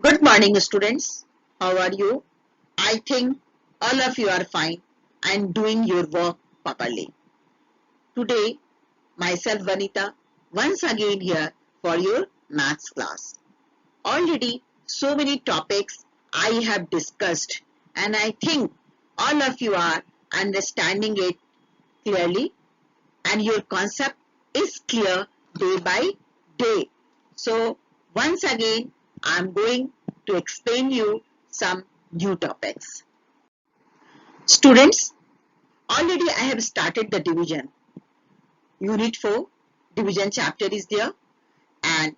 Good morning, students. How are you? I think all of you are fine and doing your work properly. Today, myself, Vanita, once again here for your maths class. Already, so many topics I have discussed, and I think all of you are understanding it clearly, and your concept is clear day by day. So, once again, I am going to explain you some new topics. Students, already I have started the division. Unit 4, division chapter is there, and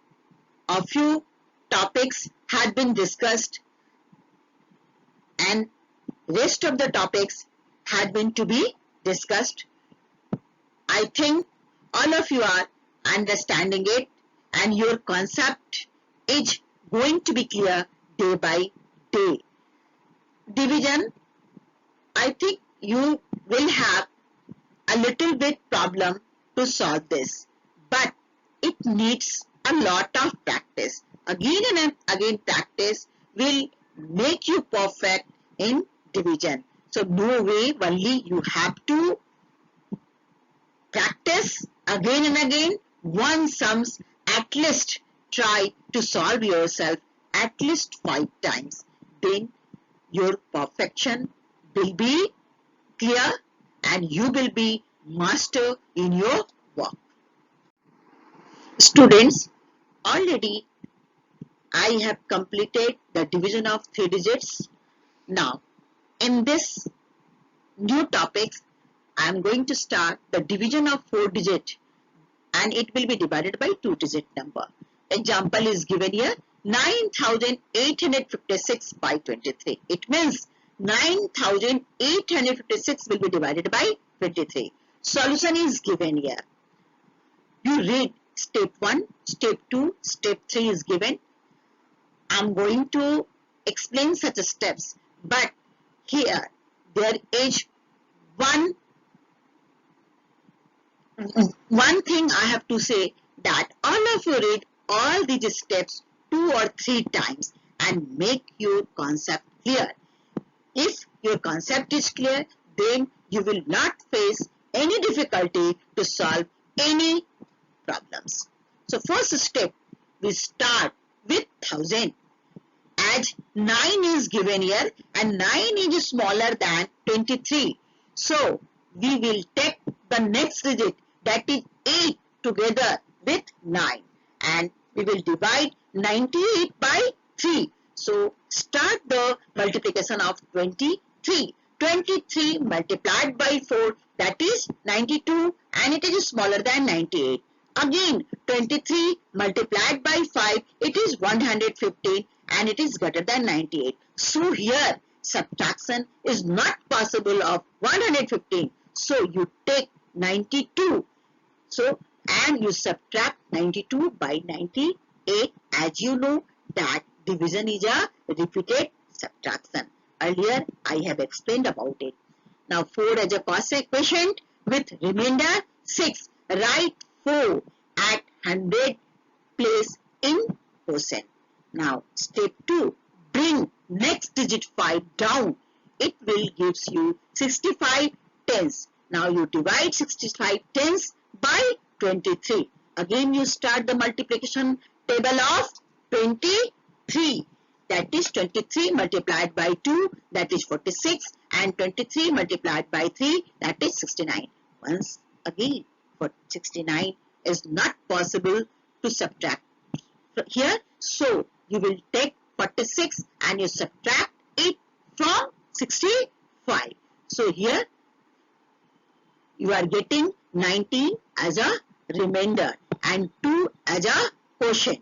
a few topics had been discussed, and rest of the topics had been to be discussed. I think all of you are understanding it, and your concept is going to be clear day by day. Division, I think you will have a little bit problem to solve this, but it needs a lot of practice. Again and again practice will make you perfect in division. So no way, only you have to practice again and again. One sums, at least try to solve yourself at least 5 times. Then your perfection will be clear and you will be master in your work. Students, already I have completed the division of 3 digits. Now, in this new topics, I am going to start the division of 4 digit, and it will be divided by 2 digit number. Example is given here, 9856 by 23. It means 9856 will be divided by 23. Solution is given here. You read step 1, step 2, step 3 is given. I'm going to explain such steps, but here there is one thing I have to say, that all of you read all these steps 2 or 3 times and make your concept clear. If your concept is clear, then you will not face any difficulty to solve any problems. So first step, we start with 1000. As 9 is given here and 9 is smaller than 23. So we will take the next digit, that is 8, together with 9, and we will divide 98 by 3. So start the multiplication of 23. 23 multiplied by 4, that is 92, and it is smaller than 98. Again 23 multiplied by 5, it is 115, and it is greater than 98. So here subtraction is not possible of 115. So you take 92. So and you subtract 92 by 98. As you know that division is a repeated subtraction. Earlier I have explained about it. Now 4 as a quotient with remainder 6. Write 4 at 100 place in quotient. Now step 2, bring next digit 5 down. It will gives you 65 tens. Now you divide 65 tens by 23. Again you start the multiplication table of 23. That is 23 multiplied by 2, that is 46, and 23 multiplied by 3, that is 69. Once again, for 69 is not possible to subtract here. So you will take 46 and you subtract it from 65. So here you are getting 19 as a remainder and 2 as a quotient.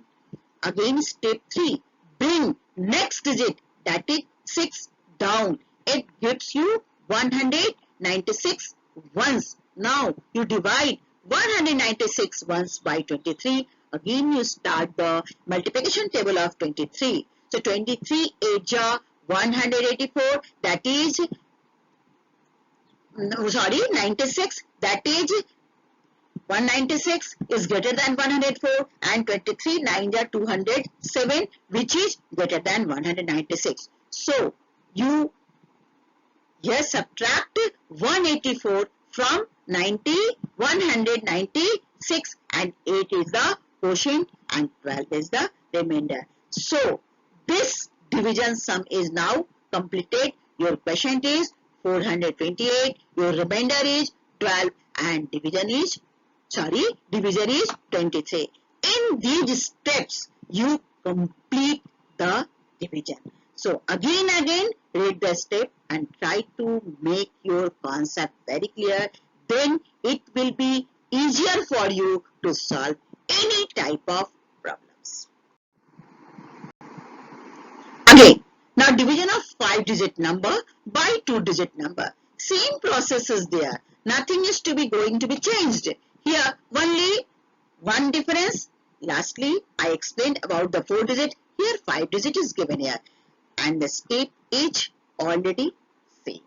Again step 3, bring next digit, that is 6 down. It gives you 196 ones. Now you divide 196 ones by 23. Again you start the multiplication table of 23. So 23 8 184, that is 96, that is 196 is greater than 104 and 23 9 are 207 which is greater than 196. So you here subtract 184 from 90, 196 and 8 is the quotient and 12 is the remainder. So this division sum is now completed. Your quotient is 428, your remainder is 12 and division is 23. In these steps you complete the division. So again read the step and try to make your concept very clear. Then it will be easier for you to solve any type of problems. Again, now division of 5-digit number by 2-digit number. Same process is there. Nothing is going to be changed. Here only one difference. Lastly, I explained about the 4-digit. Here 5-digit is given here. And the step is already same.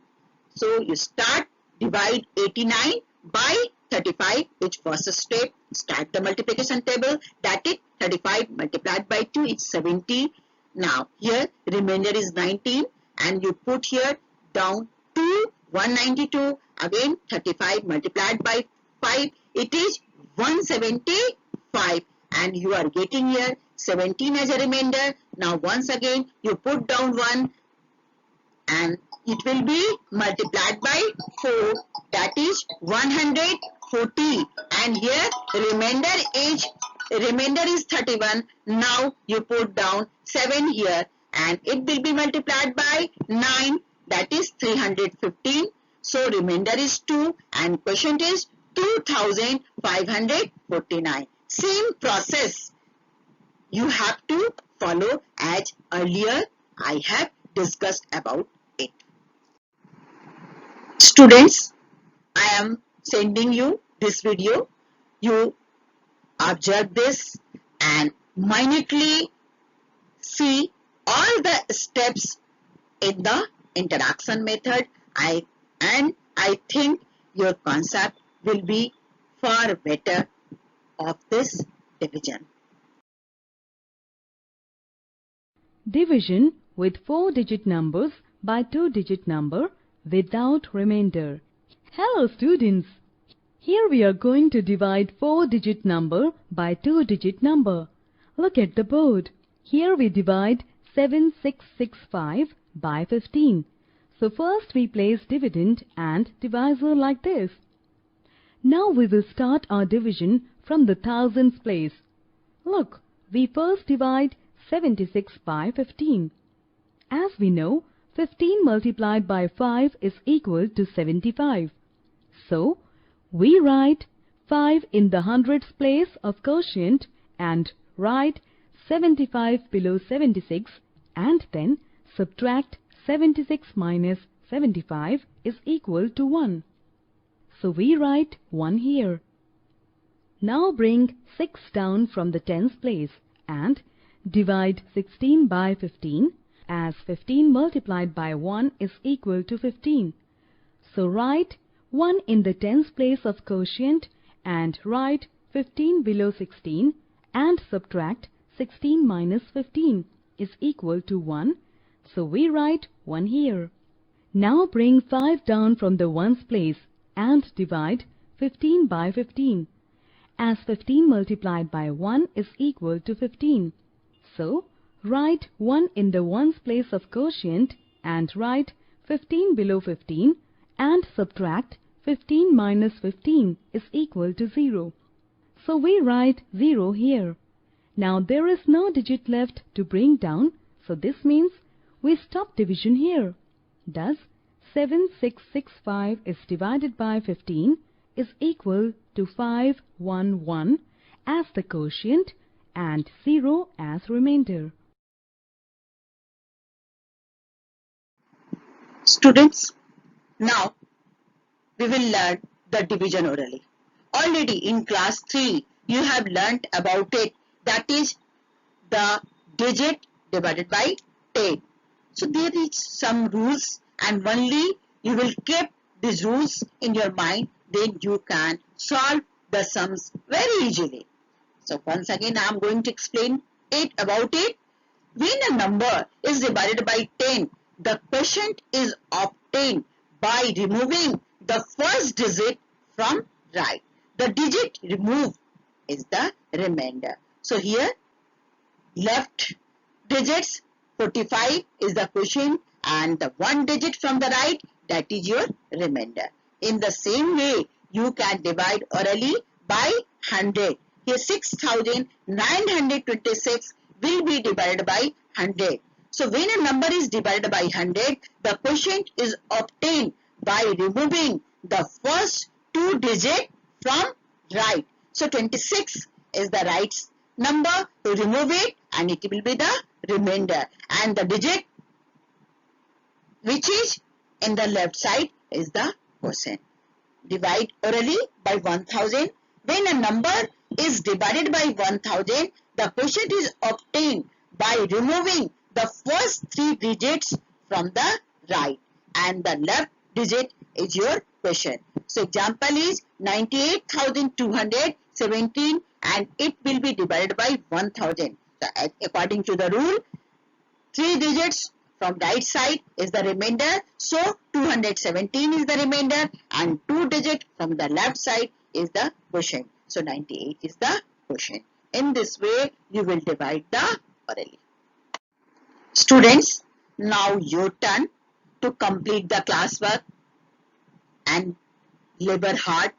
So you start, divide 89 by 35, which first step, start the multiplication table, that is 35 multiplied by 2 is 70. Now here remainder is 19 and you put here down 2, 192, again 35 multiplied by 5, it is 175 and you are getting here 17 as a remainder. Now once again you put down 1 and it will be multiplied by 4, that is 140 and here remainder is 31. Now you put down 7 here and it will be multiplied by 9, that is 315. So remainder is 2 and quotient is 2549. Same process you have to follow as earlier I have discussed about it. Students, I am sending you this video. You observe this and minutely see all the steps in the interaction method. I think your concept will be far better of this division. Division with 4-digit numbers by 2-digit number without remainder. Hello students! Here we are going to divide 4-digit number by 2-digit number. Look at the board. Here we divide 7665 by 15. So first we place dividend and divisor like this. Now we will start our division from the thousands place. Look, we first divide 76 by 15. As we know, 15 multiplied by 5 is equal to 75. So, we write 5 in the hundreds place of quotient and write 75 below 76 and then subtract 76 minus 75 is equal to 1. So we write 1 here. Now bring 6 down from the tens place and divide 16 by 15 as 15 multiplied by 1 is equal to 15. So write 1 in the tens place of quotient and write 15 below 16 and subtract 16 minus 15 is equal to 1. So we write 1 here. Now bring 5 down from the ones place and divide 15 by 15 as 15 multiplied by 1 is equal to 15. So, write 1 in the ones place of quotient and write 15 below 15 and subtract 15 minus 15 is equal to 0. So we write 0 here. Now there is no digit left to bring down, so this means we stop division here. Thus, 7665 is divided by 15 is equal to 511 as the quotient and 0 as remainder. Students, now we will learn the division orally. Already in class 3 you have learnt about it, that is the digit divided by 10. So there is some rules and only you will keep these rules in your mind, then you can solve the sums very easily. So once again I am going to explain about it. When a number is divided by 10, the quotient is obtained by removing the first digit from right. The digit removed is the remainder. So here left digits 45 is the quotient and the one digit from the right, that is your remainder. In the same way, you can divide orally by 100. Here 6926 will be divided by 100. So when a number is divided by 100, the quotient is obtained by removing the first two digits from right. So 26 is the right number to remove it, and it will be the remainder, and the digit which is in the left side is the quotient. Divide orally by 1000. When a number is divided by 1000, the quotient is obtained by removing the first three digits from the right, and the left digit is your quotient. So example is 98,217, and it will be divided by 1000. So according to the rule, three digits from right side is the remainder, so 217 is the remainder, and two digits from the left side is the quotient. So 98 is the quotient. In this way, you will divide the orally. Students, now your turn to complete the classwork and labor hard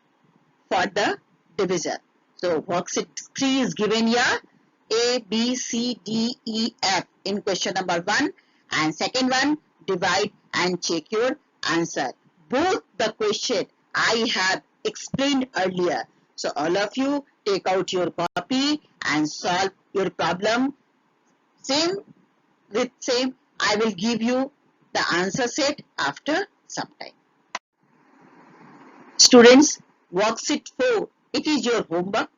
for the divisor. So worksheet 3 is given here. A, B, C, D, E, F in question number 1, and second one, divide and check your answer. Both the question I have explained earlier. So all of you take out your copy and solve your problem. Same, I will give you the answer set after some time. Students, worksheet 4, it is your homework.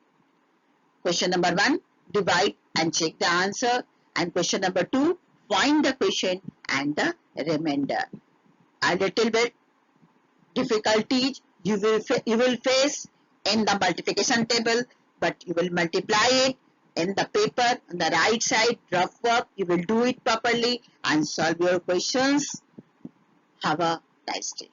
Question number 1, divide and check the answer, and question number 2, find the quotient and the remainder. A little bit difficulties you will face in the multiplication table, but you will multiply it in the paper on the right side, rough work. You will do it properly and solve your questions. Have a nice day.